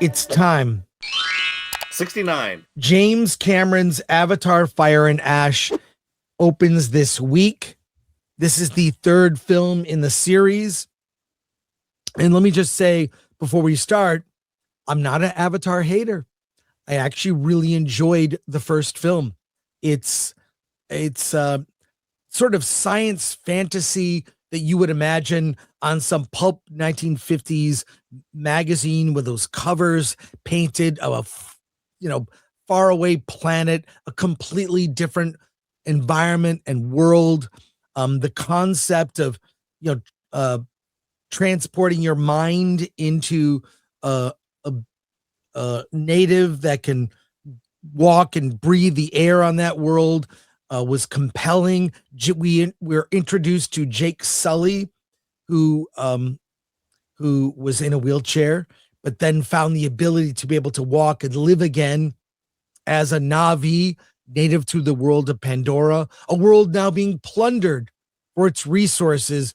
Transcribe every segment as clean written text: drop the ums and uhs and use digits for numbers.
It's time. 69. James Cameron's Avatar Fire and Ash opens this week. This is the third film in the series. And let me just say before we start, I'm not an Avatar hater. I actually really enjoyed the first film. It's sort of science fantasy that you would imagine on some pulp 1950s magazine with those covers painted of a faraway planet, a completely different environment and world. The concept of transporting your mind into a native that can walk and breathe the air on that world was compelling. We're introduced to Jake Sully, who was in a wheelchair, but then found the ability to be able to walk and live again as a Na'vi, native to the world of Pandora, a world now being plundered for its resources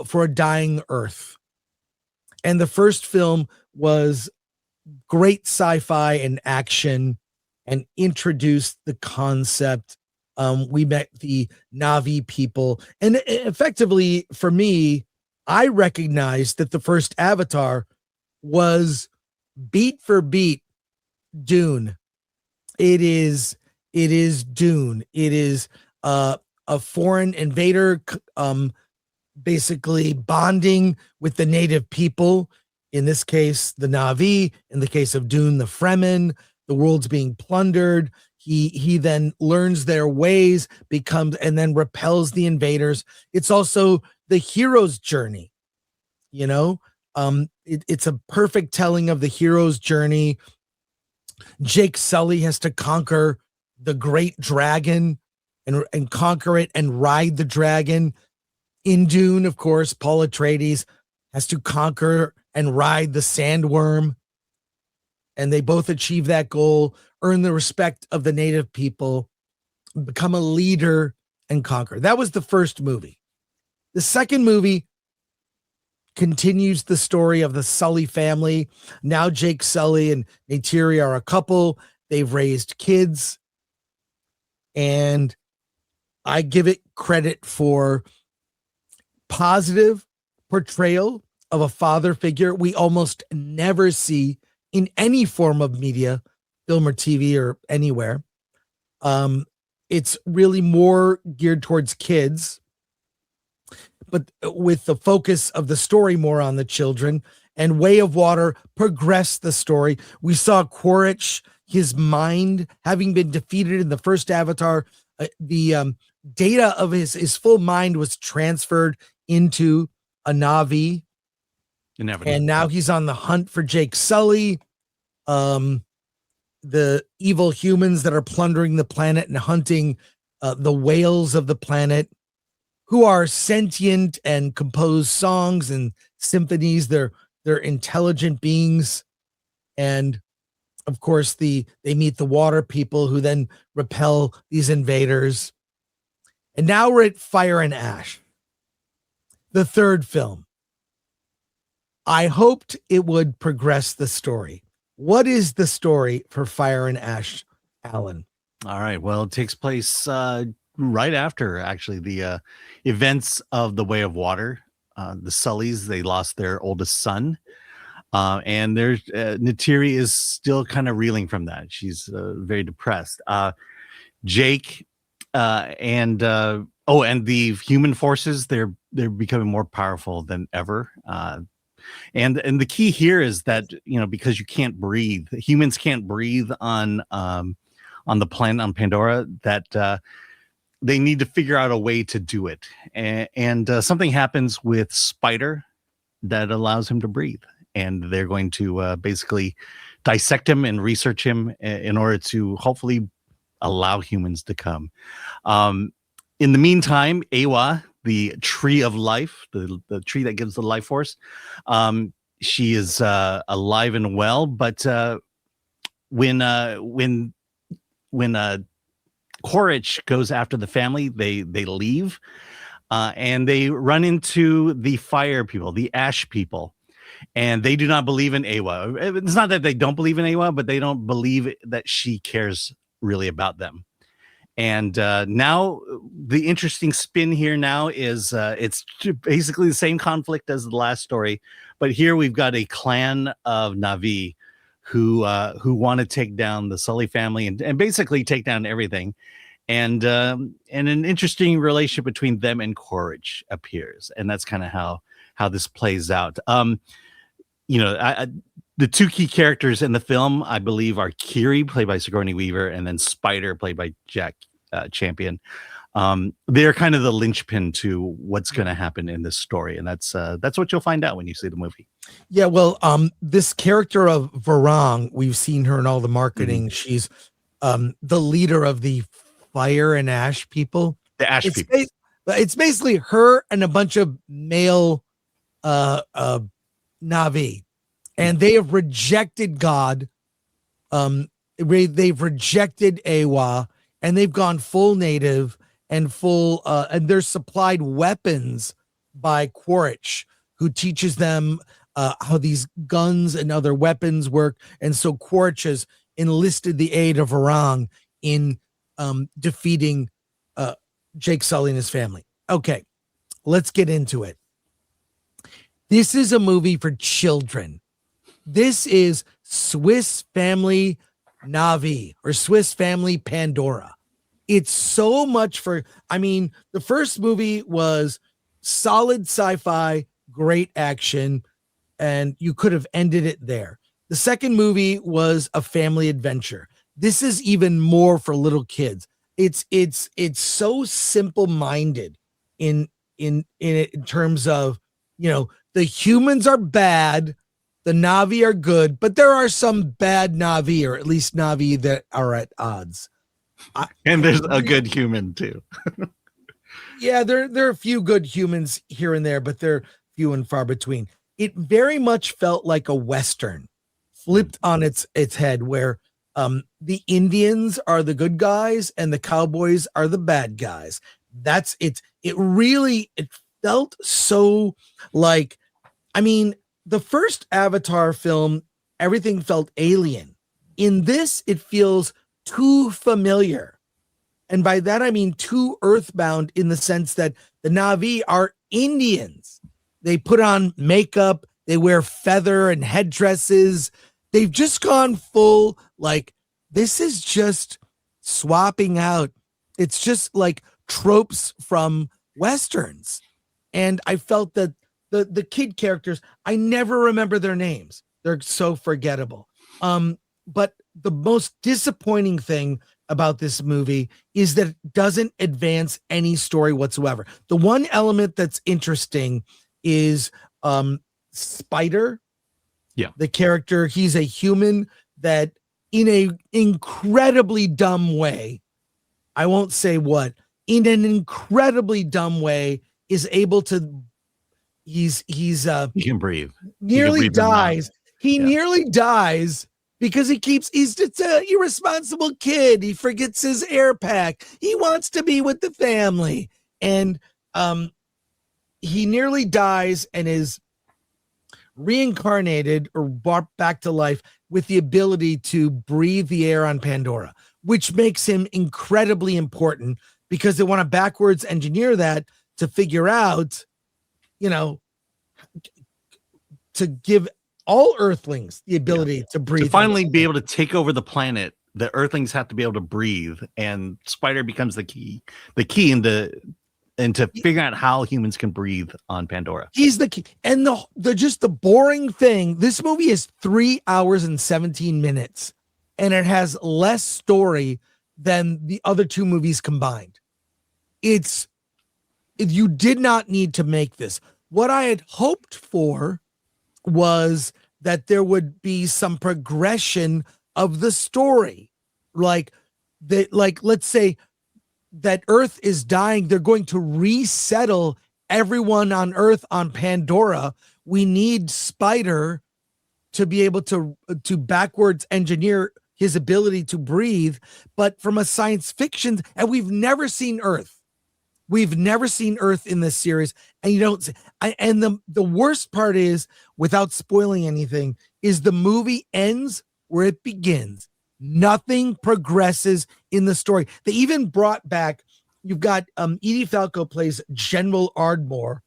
for a dying Earth. And the first film was great sci-fi and action and introduced the concept. We met the Na'vi people, and effectively for me, I recognized that the first Avatar was beat for beat Dune. It is Dune. It is a foreign invader basically bonding with the native people, in this case the Na'vi, in the case of Dune the Fremen. The world's being plundered. He then learns their ways, and then repels the invaders. It's also the hero's journey. It's a perfect telling of the hero's journey. Jake Sully has to conquer the great dragon and conquer it and ride the dragon. In Dune, of course, Paul Atreides has to conquer and ride the sandworm. And they both achieve that goal, earn the respect of the native people, become a leader, and conquer. That was the first movie. The second movie continues the story of the Sully family. Now Jake Sully and Neytiri are a couple. They've raised kids. And I give it credit for positive portrayal of a father figure we almost never see in any form of media, film or TV or anywhere. It's really more geared towards kids, but with the focus of the story more on the children. And Way of Water progressed the story. We saw Quaritch, his mind having been defeated in the first Avatar. The data of his full mind was transferred into a Na'vi. And now he's on the hunt for Jake Sully, the evil humans that are plundering the planet and hunting the whales of the planet, who are sentient and compose songs and symphonies. They're intelligent beings. And of course, they meet the water people, who then repel these invaders. And now we're at Fire and Ash, the third film. I hoped it would progress the story. What is the story for Fire and Ash, Alan? All right. Well, it takes place right after, actually, the events of the Way of Water. The Sullys, they lost their oldest son. And there's Neytiri is still kind of reeling from that. She's very depressed. Jake and the human forces, they're becoming more powerful than ever. And the key here is that, because you can't breathe, humans can't breathe on the planet, on Pandora, that they need to figure out a way to do it. And something happens with Spider that allows him to breathe. And they're going to basically dissect him and research him in order to hopefully allow humans to come. In the meantime, Awa, the tree of life, the tree that gives the life force, she is alive and well. But when Quaritch goes after the family, they leave, and they run into the fire people, the ash people. and they do not believe in Awa. It's not that they don't believe in Awa, but they don't believe that she cares really about them. And now the interesting spin here now is it's basically the same conflict as the last story, but here we've got a clan of Na'vi who want to take down the Sully family and basically take down everything. And an interesting relationship between them and Quaritch appears, and that's kind of how this plays out. The two key characters in the film, I believe, are Kiri, played by Sigourney Weaver, and then Spider, played by Jack Champion. They're kind of the linchpin to what's going to happen in this story, and that's what you'll find out when you see the movie. Yeah, well, this character of Varang, we've seen her in all the marketing. Mm-hmm. She's the leader of the Fire and Ash people. The Ash people. It's basically her and a bunch of male Na'vi, and they have rejected God. They've rejected Awa, and they've gone full native and full, and they're supplied weapons by Quaritch, who teaches them how these guns and other weapons work. And so Quaritch has enlisted the aid of Varang in defeating Jake Sully and his family. Okay, let's get into it. This is a movie for children. This is Swiss Family Na'vi or Swiss Family Pandora. It's so much for, the first movie was solid sci-fi, great action, and you could have ended it there. The second movie was a family adventure. This is even more for little kids. It's so simple-minded in terms of, the humans are bad, the Na'vi are good, but there are some bad Na'vi, or at least Na'vi that are at odds. And there's a good human too. Yeah, there are a few good humans here and there, but they're few and far between. It very much felt like a Western flipped on its head, where the Indians are the good guys and the cowboys are the bad guys. That's it. It felt so like, the first Avatar film, everything felt alien. In this, it feels too familiar. And by that, I mean too earthbound, in the sense that the Na'vi are Indians. They put on makeup, they wear feather and headdresses. They've just gone full, like, this is just swapping out. It's just like tropes from Westerns. And I felt that the kid characters, I never remember their names. They're so forgettable. But the most disappointing thing about this movie is that it doesn't advance any story whatsoever. The one element that's interesting is Spider. Yeah. The character, he's a human that, in a incredibly dumb way, I won't say what, in an incredibly dumb way, is able to, he can breathe. Nearly dies. He nearly dies because he's just an irresponsible kid. He forgets his air pack. He wants to be with the family. And he nearly dies and is reincarnated or brought back to life with the ability to breathe the air on Pandora, which makes him incredibly important, because they want to backwards engineer that to figure out, to give all Earthlings the ability to breathe. To finally be able to take over the planet, the Earthlings have to be able to breathe, and Spider becomes the key into figuring out how humans can breathe on Pandora. He's the key. And the boring thing, this movie is 3 hours and 17 minutes, and it has less story than the other two movies combined. You did not need to make this. What I had hoped for was that there would be some progression of the story. Let's say that Earth is dying. They're going to resettle everyone on Earth on Pandora. We need Spider to be able to backwards engineer his ability to breathe, but from a science fiction, and we've never seen Earth. We've never seen Earth in this series, and you don't. And the worst part is, without spoiling anything, is the movie ends where it begins. Nothing progresses in the story. They even brought back. You've got Edie Falco plays General Ardmore,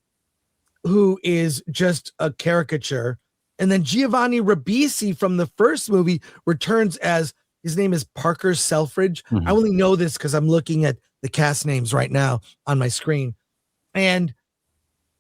who is just a caricature, and then Giovanni Ribisi from the first movie returns as, his name is Parker Selfridge. Mhm. I only know this because I'm looking at the cast names right now on my screen. And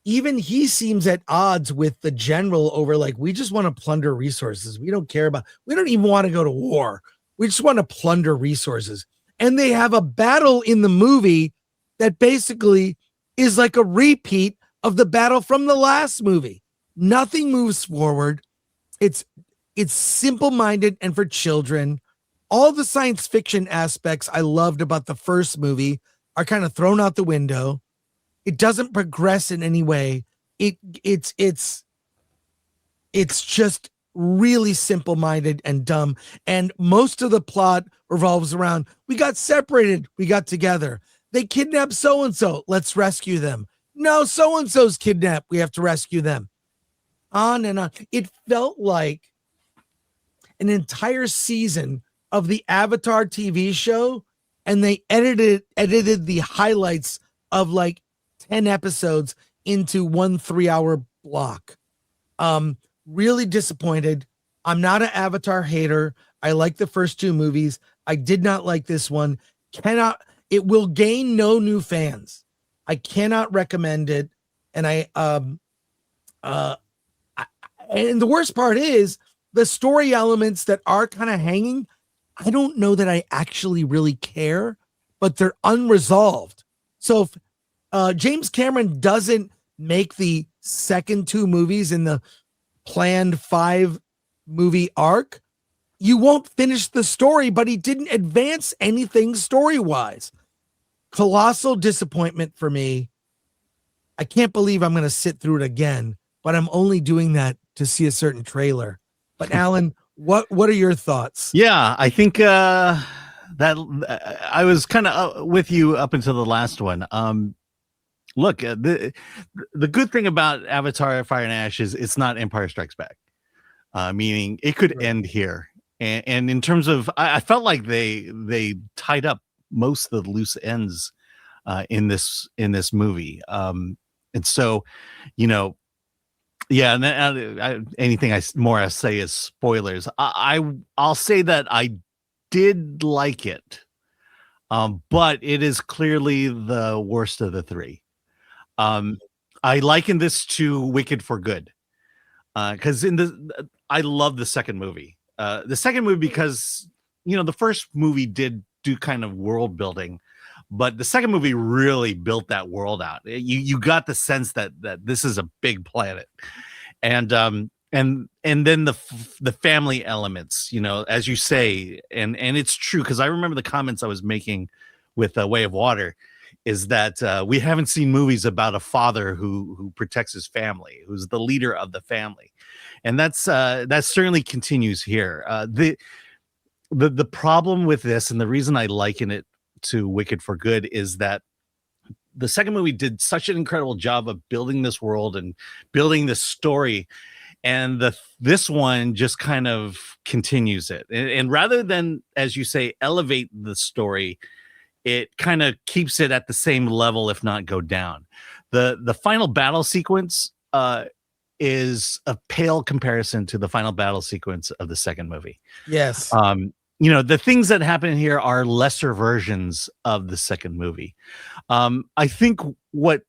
even he seems at odds with the general over, like, we just want to plunder resources. We don't even want to go to war. We just want to plunder resources. And they have a battle in the movie that basically is like a repeat of the battle from the last movie. Nothing moves forward. It's simple-minded and for children. All the science fiction aspects I loved about the first movie are kind of thrown out the window. It doesn't progress in any way. It's just really simple-minded and dumb. And most of the plot revolves around, we got separated, we got together. They kidnapped so-and-so, let's rescue them. No, so-and-so's kidnapped, we have to rescue them. On and on. It felt like an entire season of the Avatar TV show, and they edited the highlights of like 10 episodes into 1 3-hour block. Really disappointed. I'm not an Avatar hater. I like the first 2 movies. I did not like this one. It will gain no new fans. I cannot recommend it. And and the worst part is the story elements that are kind of hanging. I don't know that I actually really care, but they're unresolved. So if James Cameron doesn't make the second 2 movies in the planned 5-movie arc, you won't finish the story, but he didn't advance anything story-wise. Colossal disappointment for me. I can't believe I'm going to sit through it again, but I'm only doing that to see a certain trailer. But Alan, what are your thoughts? Yeah, I think that I was kind of with you up until the last one. Look, the good thing about Avatar: Fire and Ash is it's not Empire Strikes Back, meaning it could end here. And in terms of, I felt like they tied up most of the loose ends in this movie. And so, yeah, and anything I say is spoilers. I'll say that I did like it, but it is clearly the worst of the 3. I liken this to Wicked for Good, because I love the second movie. The second movie because the first movie did do kind of world building, but the second movie really built that world out. You got the sense that this is a big planet, and then the family elements, as you say, and it's true, because I remember the comments I was making with Way of Water, is that we haven't seen movies about a father who protects his family, who's the leader of the family, and that certainly continues here. The problem with this, and the reason I liken it to Wicked for Good, is that the second movie did such an incredible job of building this world and building this story, and this one just kind of continues it. And rather than, as you say, elevate the story, it kind of keeps it at the same level, if not go down. The final battle sequence is a pale comparison to the final battle sequence of the second movie. Yes. The things that happen here are lesser versions of the second movie. I think what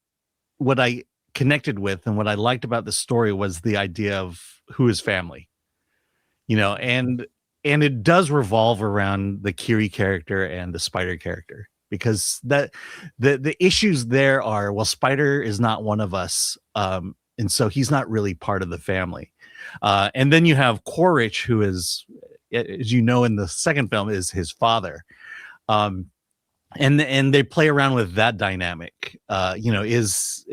I connected with and what I liked about the story was the idea of who is family, and it does revolve around the Kiri character and the Spider character, because that the issues there are, well, Spider is not one of us, and so he's not really part of the family. And then you have Quaritch, who is, as in the second film, is his father. And they play around with that dynamic. Is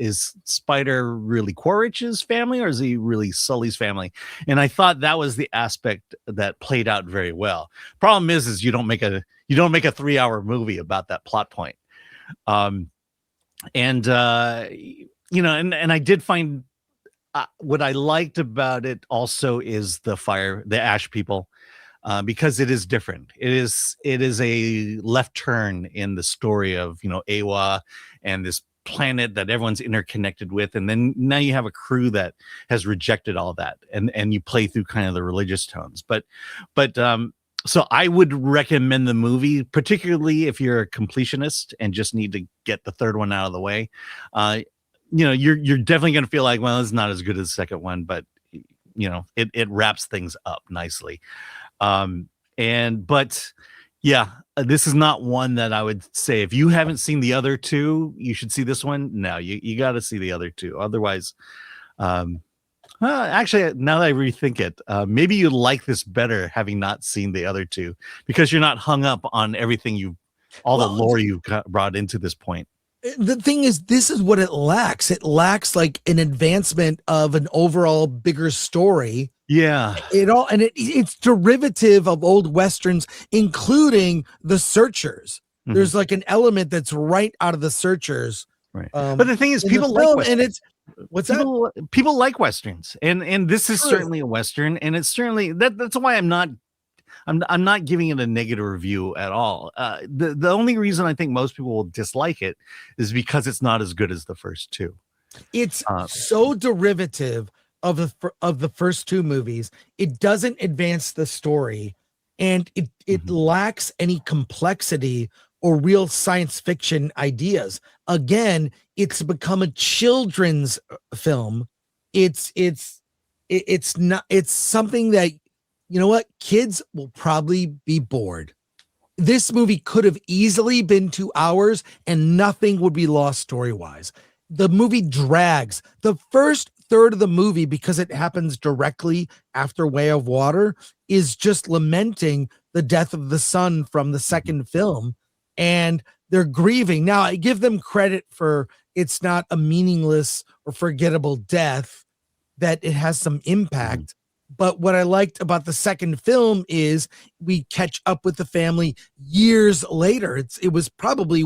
Spider really Quaritch's family, or is he really Sully's family? And I thought that was the aspect that played out very well. Problem is you don't make a 3-hour movie about that plot point. and and I did find what I liked about it also is the ash people, because it is different. It is a left turn in the story of Awa and this planet that everyone's interconnected with, and then now you have a crew that has rejected all that, and you play through kind of the religious tones. But so I would recommend the movie, particularly if you're a completionist and just need to get the third one out of the way. You're definitely going to feel like, well, it's not as good as the second one, but it wraps things up nicely. But yeah, this is not one that I would say if you haven't seen the other two, you should see this one. No, you got to see the other two. Otherwise, actually, now that I rethink it, maybe you like this better having not seen the other two, because you're not hung up on everything the lore you brought into this point. The thing is, this is what it lacks. It lacks like an advancement of an overall bigger story. Yeah. It's derivative of old Westerns, including The Searchers. Mm-hmm. There's like an element that's right out of The Searchers. Right. But the thing is, people like Westerns. And it's people like Westerns. And this is certainly a Western. And it's certainly that's why I'm not giving it a negative review at all. The only reason I think most people will dislike it is because it's not as good as the first two. It's so derivative of the first two movies. It doesn't advance the story, and it lacks any complexity or real science fiction ideas. Again, it's become a children's film. It's something that, you know what? Kids will probably be bored. This movie could have easily been 2 hours and nothing would be lost story-wise. The movie drags. The first third of the movie, because it happens directly after Way of Water, is just lamenting the death of the son from the second film, and they're grieving. Now, I give them credit for it's not a meaningless or forgettable death, that it has some impact. But what I liked about the second film is we catch up with the family years later. It was probably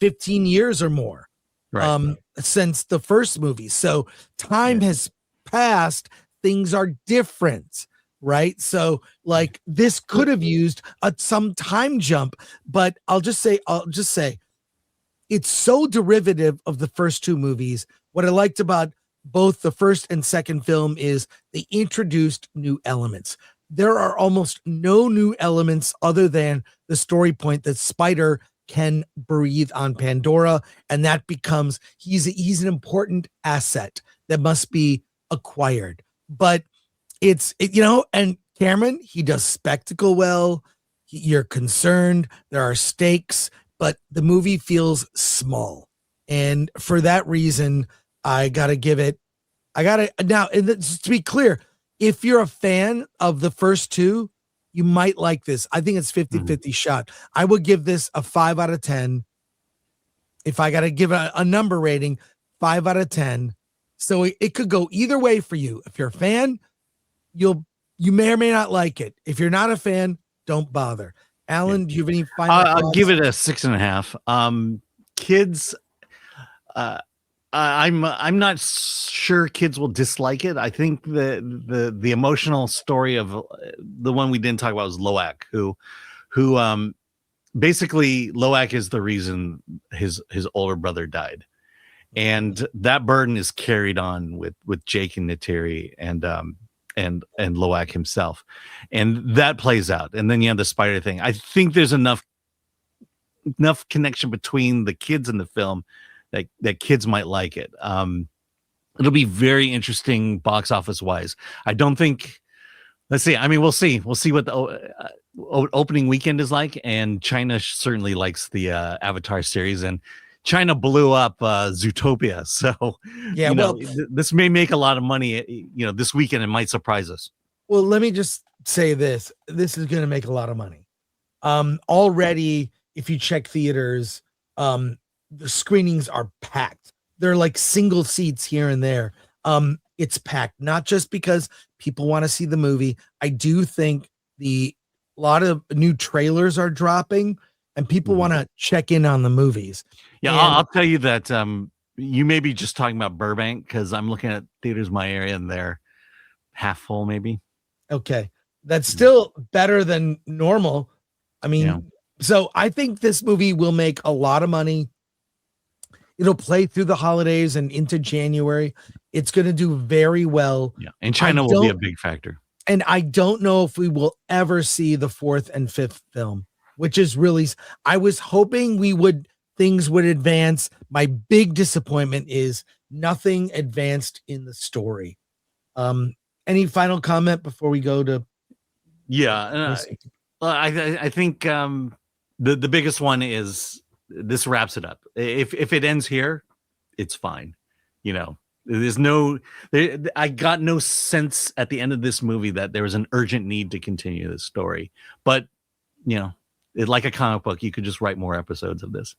15 years or more, right, since the first movie. So time has passed. Things are different, right? So like this could have used some time jump, but I'll just say it's so derivative of the first two movies. What I liked about both the first and second film is they introduced new elements. There are almost no new elements other than the story point that Spider can breathe on Pandora, and that becomes he's an important asset that must be acquired. But and Cameron, he does spectacle well. You're concerned. There are stakes, but the movie feels small, and for that reason, I gotta give it. Now, to be clear, if you're a fan of the first two, you might like this. I think it's 50-50 shot. I would give this a 5 out of 10. If I got to give a number rating, 5 out of 10. So it could go either way for you. If you're a fan, you may or may not like it. If you're not a fan, don't bother. Alan, do you have any final thoughts? I'll give it a 6.5. Kids, I'm not sure kids will dislike it. I think the emotional story of the one we didn't talk about was Loak, who basically Loak is the reason his older brother died, and that burden is carried on with Jake and Neytiri and Loak himself, and that plays out. And then you have the spider thing. I think there's enough connection between the kids in the film that kids might like it. It'll be very interesting box office wise. I don't think. Let's see. I mean, we'll see. We'll see what the opening weekend is like. And China certainly likes the Avatar series, and China blew up Zootopia. So yeah, this may make a lot of money. This weekend it might surprise us. Well, let me just say this: this is going to make a lot of money. Already, if you check theaters, the screenings are packed. They're like single seats here and there. It's packed, not just because people want to see the movie. I do think a lot of new trailers are dropping, and people want to check in on the movies. Yeah, And- I'll tell you that you may be just talking about Burbank because I'm looking at theaters in my area and they're half full, maybe. Okay. That's still better than normal. I mean, so I think this movie will make a lot of money. It'll play through the holidays and into January. It's going to do very well. Yeah. And China will be a big factor. And I don't know if we will ever see the 4th and 5th film, which is really, I was hoping things would advance. My big disappointment is nothing advanced in the story. Any final comment before we go to? Yeah. I think the biggest one is this wraps it up. If it ends here, it's fine. I got no sense at the end of this movie that there was an urgent need to continue this story. But, like a comic book, you could just write more episodes of this.